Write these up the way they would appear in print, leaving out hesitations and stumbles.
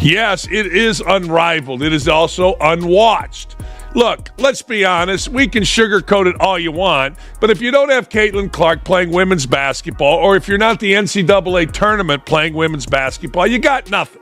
Yes, it is unrivaled. It is also unwatched. Look, let's be honest. We can sugarcoat it all you want, but if you don't have Caitlin Clark playing women's basketball, or if you're not the NCAA tournament playing women's basketball, you got nothing.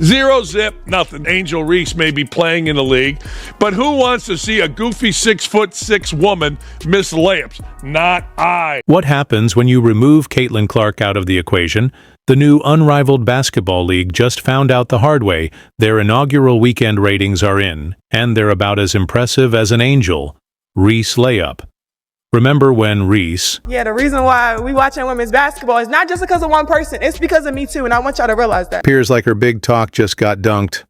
Zero zip, nothing. Angel Reese may be playing in the league, but who wants to see a goofy 6'6" woman miss layups? Not I. What happens when you remove Caitlin Clark out of the equation? The new Unrivaled Basketball League just found out the hard way their inaugural weekend ratings are in, and they're about as impressive as an Angel Reese layup. Remember when Reese... Yeah, the reason why we watching women's basketball is not just because of one person. It's because of me too, and I want y'all to realize that. Appears like her big talk just got dunked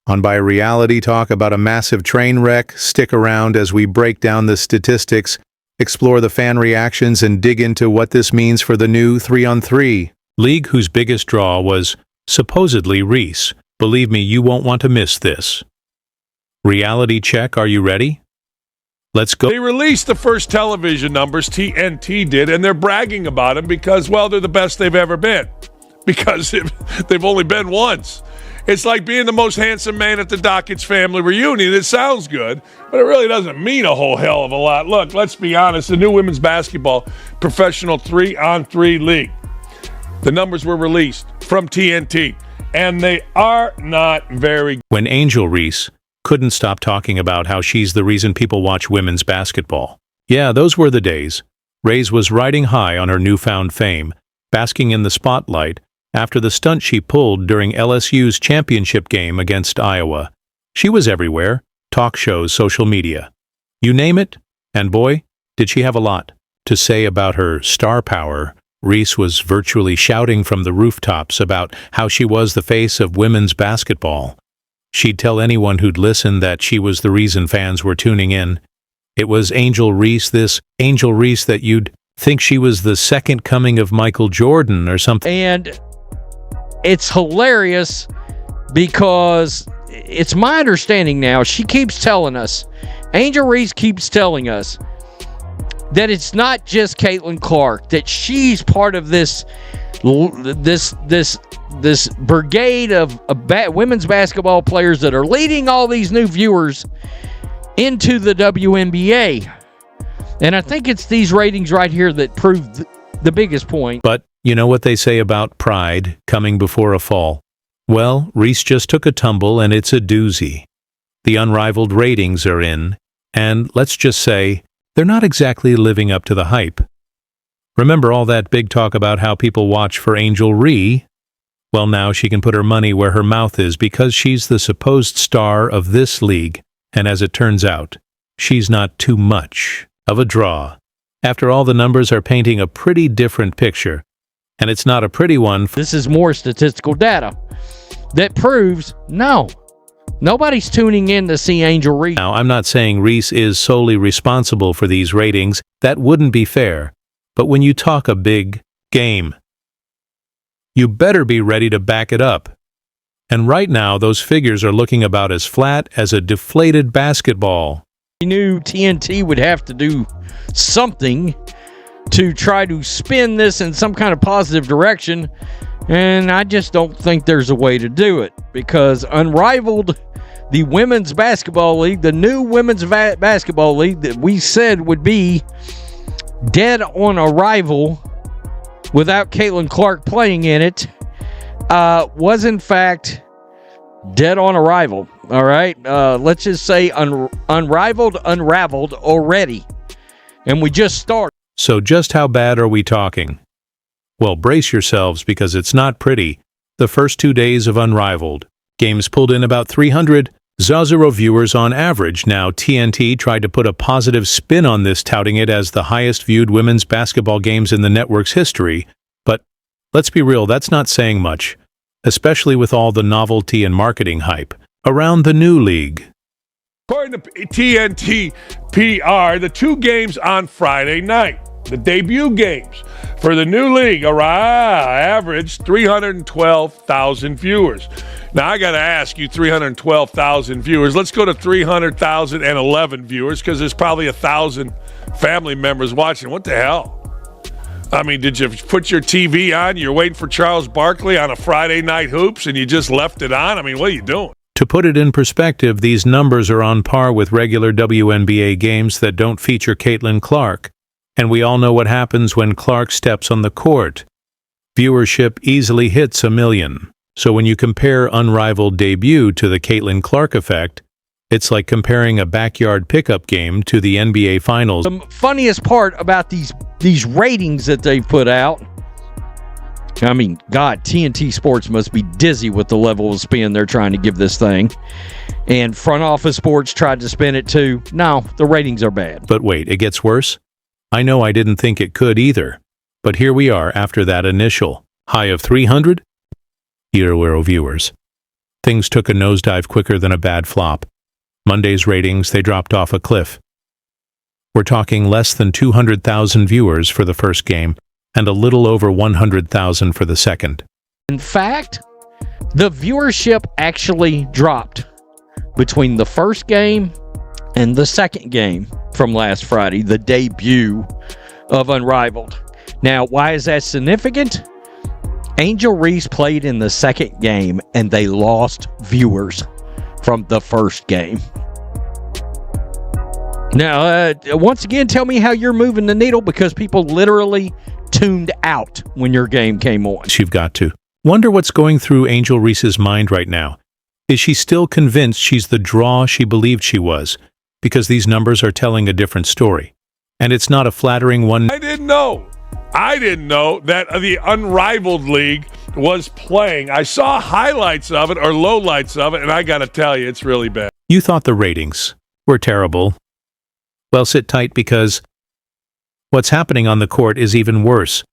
on by reality talk about a massive train wreck. Stick around as we break down the statistics, explore the fan reactions, and dig into what this means for the new 3-on-3 league, whose biggest draw was supposedly Reese. Believe me, you won't want to miss this. Reality check, are you ready? Let's go. They released the first television numbers, TNT did, and they're bragging about them because, well, they're the best they've ever been. Because they've only been once. It's like being the most handsome man at the Dockett's family reunion. It sounds good, but it really doesn't mean a whole hell of a lot. Look, let's be honest. The new women's basketball professional 3-on-3 league. The numbers were released from TNT, and they are not very good. When Angel Reese couldn't stop talking about how she's the reason people watch women's basketball. Yeah, those were the days. Reese was riding high on her newfound fame, basking in the spotlight after the stunt she pulled during LSU's championship game against Iowa. She was everywhere, talk shows, social media. You name it, and boy, did she have a lot to say about her star power. Reese was virtually shouting from the rooftops about how she was the face of women's basketball. She'd tell anyone who'd listen that she was the reason fans were tuning in. It was Angel Reese, this Angel Reese that you'd think she was the second coming of Michael Jordan or something. And it's hilarious because it's my understanding now, she keeps telling us, Angel Reese keeps telling us that it's not just Caitlin Clark, that she's part of this brigade of women's basketball players that are leading all these new viewers into the WNBA. And I think it's these ratings right here that prove the biggest point. But you know what they say about pride coming before a fall? Well, Reese just took a tumble and it's a doozy. The Unrivaled ratings are in, and let's just say, they're not exactly living up to the hype. Remember all that big talk about how people watch for Angel Reese? Well, now she can put her money where her mouth is because she's the supposed star of this league, and as it turns out, she's not too much of a draw. After all, the numbers are painting a pretty different picture, and it's not a pretty one. This is more statistical data that proves, no, nobody's tuning in to see Angel Reese. Now, I'm not saying Reese is solely responsible for these ratings. That wouldn't be fair. But when you talk a big game, you better be ready to back it up. And right now, those figures are looking about as flat as a deflated basketball. We knew TNT would have to do something to try to spin this in some kind of positive direction, and I just don't think there's a way to do it, because Unrivaled, the women's basketball league, the new women's basketball league that we said would be dead on arrival without Caitlin Clark playing in it, was in fact dead on arrival. All right, let's just say unraveled already, and we just started. So just how bad are we talking? Well, brace yourselves, because it's not pretty. The first 2 days of Unrivaled games pulled in about 300,000 viewers on average. Now, TNT tried to put a positive spin on this, touting it as the highest viewed women's basketball games in the network's history. But let's be real, that's not saying much, especially with all the novelty and marketing hype around the new league. According to TNT PR, the 2 games on Friday night, the debut games for the new league, averaged 312,000 viewers. Now, I got to ask you, 312,000 viewers. Let's go to 300,011 viewers, because there's probably 1,000 family members watching. What the hell? I mean, did you put your TV on? You're waiting for Charles Barkley on a Friday night hoops and you just left it on? I mean, what are you doing? To put it in perspective, these numbers are on par with regular WNBA games that don't feature Caitlin Clark. And we all know what happens when Clark steps on the court. Viewership easily hits 1 million. So when you compare Unrivaled debut to the Caitlin Clark effect, it's like comparing a backyard pickup game to the NBA Finals. The funniest part about these ratings that they put out, I mean, God, TNT Sports must be dizzy with the level of spin they're trying to give this thing. And Front Office Sports tried to spin it too. No, the ratings are bad. But wait, it gets worse? I know I didn't think it could either. But here we are after that initial high of 300 viewers. Things took a nosedive quicker than a bad flop. Monday's ratings, they dropped off a cliff. We're talking less than 200,000 viewers for the first game and a little over 100,000 for the second. In fact, the viewership actually dropped between the first game and the second game from last Friday, the debut of Unrivaled. Now, why is that significant? Angel Reese played in the second game and they lost viewers from the first game. Now, once again, tell me how you're moving the needle, because people literally tuned out when your game came on. You've got to. Wonder what's going through Angel Reese's mind right now. Is she still convinced she's the draw she believed she was? Because these numbers are telling a different story. And it's not a flattering one. I didn't know that the Unrivaled League was playing. I saw highlights of it or lowlights of it, and I got to tell you, it's really bad. You thought the ratings were terrible. Well, sit tight, because what's happening on the court is even worse.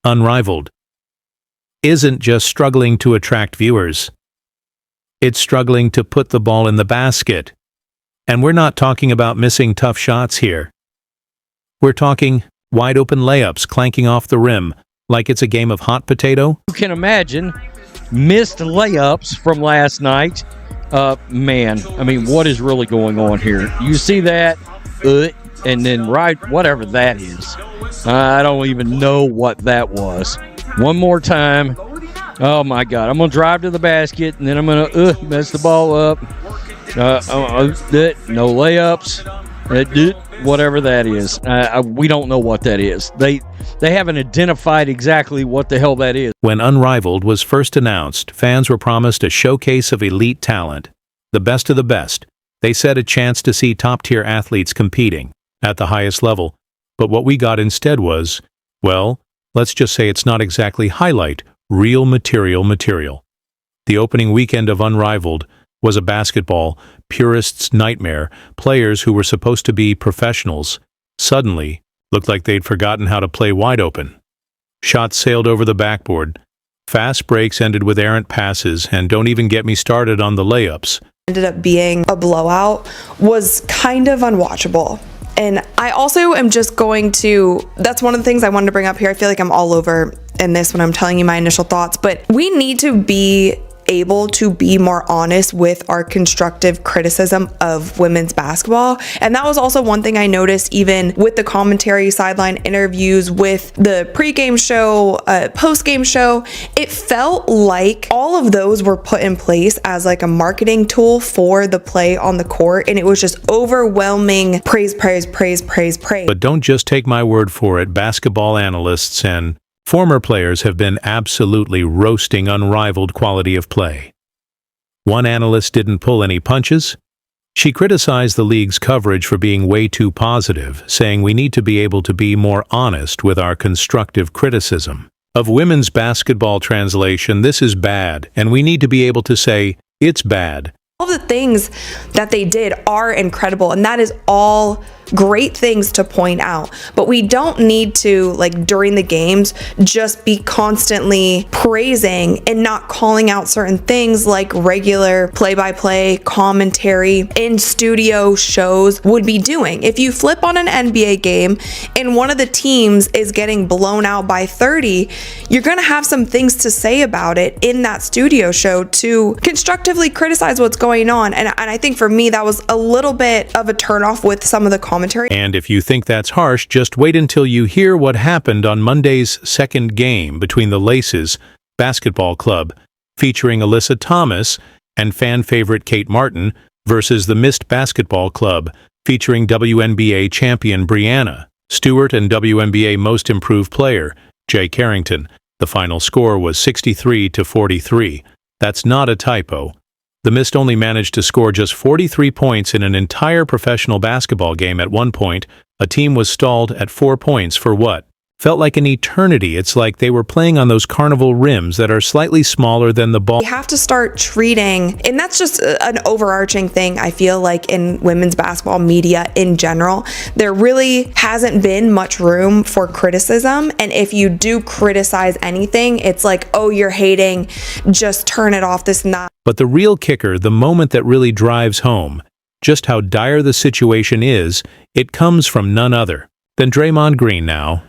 Unrivaled isn't just struggling to attract viewers. It's struggling to put the ball in the basket. And we're not talking about missing tough shots here. We're talking wide open layups clanking off the rim like it's a game of hot potato. You can imagine missed layups from last night. Man, I mean, what is really going on here? You see that, and then whatever that is. I don't even know what that was. One more time. Oh my God, I'm going to drive to the basket, and then I'm going to mess the ball up. No layups. Whatever that is. We don't know what that is. They haven't identified exactly what the hell that is. When Unrivaled was first announced, fans were promised a showcase of elite talent, the best of the best. They said a chance to see top-tier athletes competing at the highest level. But what we got instead was, well, let's just say it's not exactly highlight, real material. The opening weekend of Unrivaled was a basketball purist's nightmare. Players who were supposed to be professionals suddenly looked like they'd forgotten how to play wide open. Shots sailed over the backboard. Fast breaks ended with errant passes, and don't even get me started on the layups. Ended up being a blowout, was kind of unwatchable. And I also am just going to, that's one of the things I wanted to bring up here. I feel like I'm all over in this when I'm telling you my initial thoughts, but we need to be able to be more honest with our constructive criticism of women's basketball. And that was also one thing I noticed even with the commentary, sideline interviews, with the pregame show, postgame show. It felt like all of those were put in place as like a marketing tool for the play on the court, and it was just overwhelming praise. But don't just take my word for it. Basketball analysts and former players have been absolutely roasting Unrivaled quality of play. One analyst didn't pull any punches. She criticized the league's coverage for being way too positive, saying we need to be able to be more honest with our constructive criticism of women's basketball. Translation: this is bad, and we need to be able to say it's bad. All the things that they did are incredible, and that is all great things to point out, but we don't need to, like during the games, just be constantly praising and not calling out certain things like regular play-by-play commentary in studio shows would be doing. If you flip on an NBA game and one of the teams is getting blown out by 30, you're going to have some things to say about it in that studio show to constructively criticize what's going on. And I think for me, that was a little bit of a turnoff with some of the commentary commentary. And if you think that's harsh, just wait until you hear what happened on Monday's second game between the Laces Basketball Club, featuring Alyssa Thomas and fan favorite Kate Martin, versus the Mist Basketball Club, featuring WNBA champion Brianna Stewart and WNBA Most Improved Player Jay Carrington. The final score was 63-43. That's not a typo. The Mist only managed to score just 43 points in an entire professional basketball game at one point. A team was stalled at 4 points for what felt like an eternity. It's like they were playing on those carnival rims that are slightly smaller than the ball. We have to start treating, and that's just an overarching thing, I feel like, in women's basketball media in general. There really hasn't been much room for criticism, and if you do criticize anything, it's like, oh, you're hating, just turn it off, this and that. But the real kicker, the moment that really drives home just how dire the situation is, it comes from none other than Draymond Green now.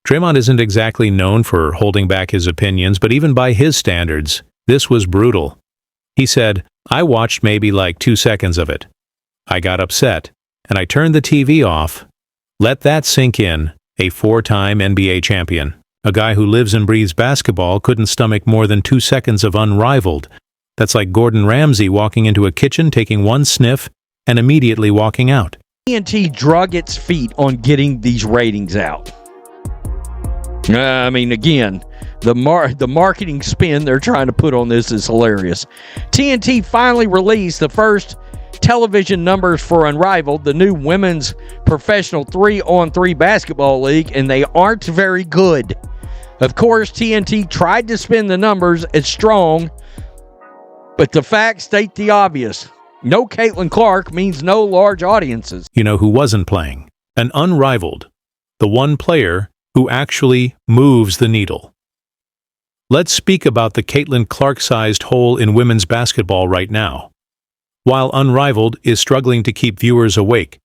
Draymond isn't exactly known for holding back his opinions, but even by his standards, this was brutal. He said, "I watched maybe like 2 seconds of it. I got upset, and I turned the TV off." Let that sink in. A 4-time NBA champion, a guy who lives and breathes basketball, couldn't stomach more than 2 seconds of Unrivaled. That's like Gordon Ramsay walking into a kitchen, taking one sniff, and immediately walking out. TNT drug its feet on getting these ratings out. I mean, again, the marketing spin they're trying to put on this is hilarious. TNT finally released the first television numbers for Unrivaled, the new women's professional 3-on-3 basketball league, and they aren't very good. Of course, TNT tried to spin the numbers as strong, but the facts state the obvious. No Caitlin Clark means no large audiences. You know who wasn't playing? An Unrivaled. The one player who actually moves the needle. Let's speak about the Caitlin Clark-sized hole in women's basketball right now. While Unrivaled is struggling to keep viewers awake,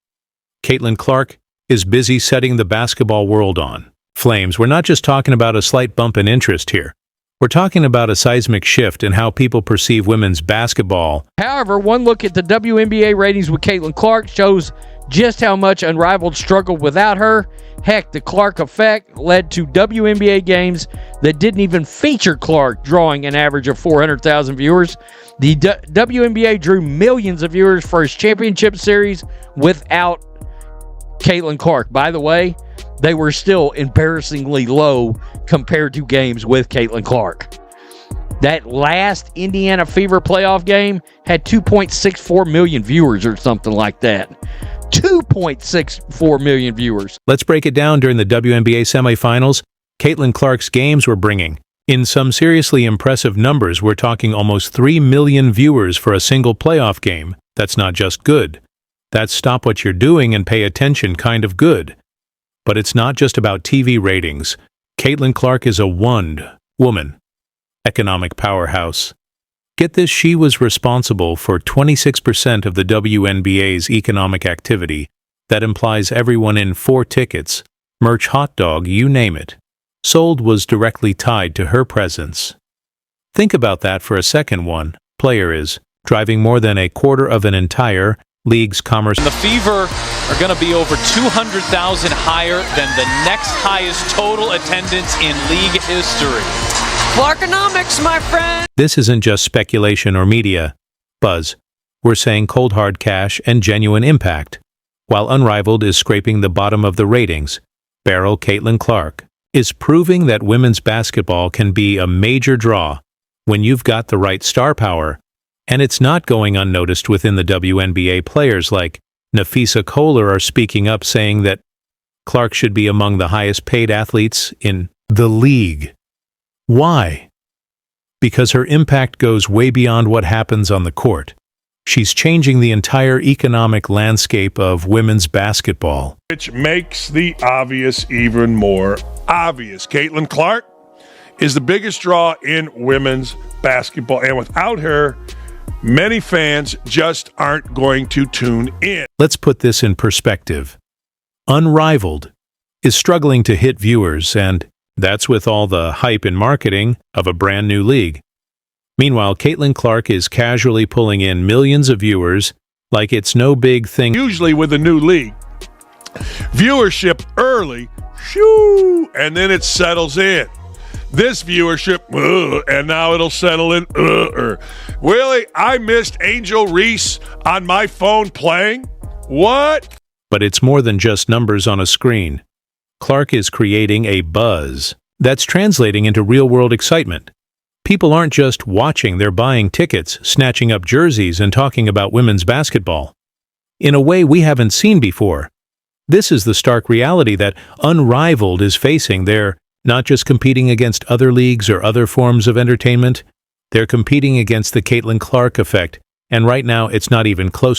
Caitlin Clark is busy setting the basketball world on flames. We're not just talking about a slight bump in interest here. We're talking about a seismic shift in how people perceive women's basketball. However, one look at the WNBA ratings with Caitlin Clark shows just how much Unrivaled struggled without her. Heck, the Clark effect led to WNBA games that didn't even feature Clark drawing an average of 400,000 viewers. The WNBA drew millions of viewers for its championship series without Caitlin Clark. By the way, they were still embarrassingly low compared to games with Caitlin Clark. That last Indiana Fever playoff game had 2.64 million viewers or something like that. 2.64 million viewers. Let's break it down. During the WNBA semifinals, Caitlin Clark's games were bringing in some seriously impressive numbers. We're talking almost 3 million viewers for a single playoff game. That's not just good. That's stop what you're doing and pay attention kind of good. But it's not just about TV ratings. Caitlin Clark is a woman economic powerhouse. Get this, she was responsible for 26% of the WNBA's economic activity. That implies everyone in 4 tickets, merch, hot dog, you name it, sold was directly tied to her presence. Think about that for a second. One player is driving more than a quarter of an entire league's commerce. The Fever are going to be over 200,000 higher than the next highest total attendance in league history. Clarkonomics, my friend. This isn't just speculation or media buzz. We're saying cold hard cash and genuine impact. While Unrivaled is scraping the bottom of the ratings, barrel Caitlin Clark is proving that women's basketball can be a major draw when you've got the right star power. And it's not going unnoticed within the WNBA. Players like Nafisa Kohler are speaking up, saying that Clark should be among the highest paid athletes in the league. Why? Because her impact goes way beyond what happens on the court. She's changing the entire economic landscape of women's basketball. Which makes the obvious even more obvious. Caitlin Clark is the biggest draw in women's basketball, and without her, many fans just aren't going to tune in. Let's put this in perspective. Unrivaled is struggling to hit viewers, and that's with all the hype and marketing of a brand new league. Meanwhile, Caitlin Clark is casually pulling in millions of viewers like it's no big thing. Usually with a new league, viewership early, shoo, and then it settles in. This viewership, and now it'll settle in. Really? I missed Angel Reese on my phone playing? What? But it's more than just numbers on a screen. Clark is creating a buzz that's translating into real-world excitement. People aren't just watching, they're buying tickets, snatching up jerseys, and talking about women's basketball. In a way we haven't seen before. This is the stark reality that Unrivaled is facing. They're not just competing against other leagues or other forms of entertainment, they're competing against the Caitlin Clark effect, and right now it's not even close.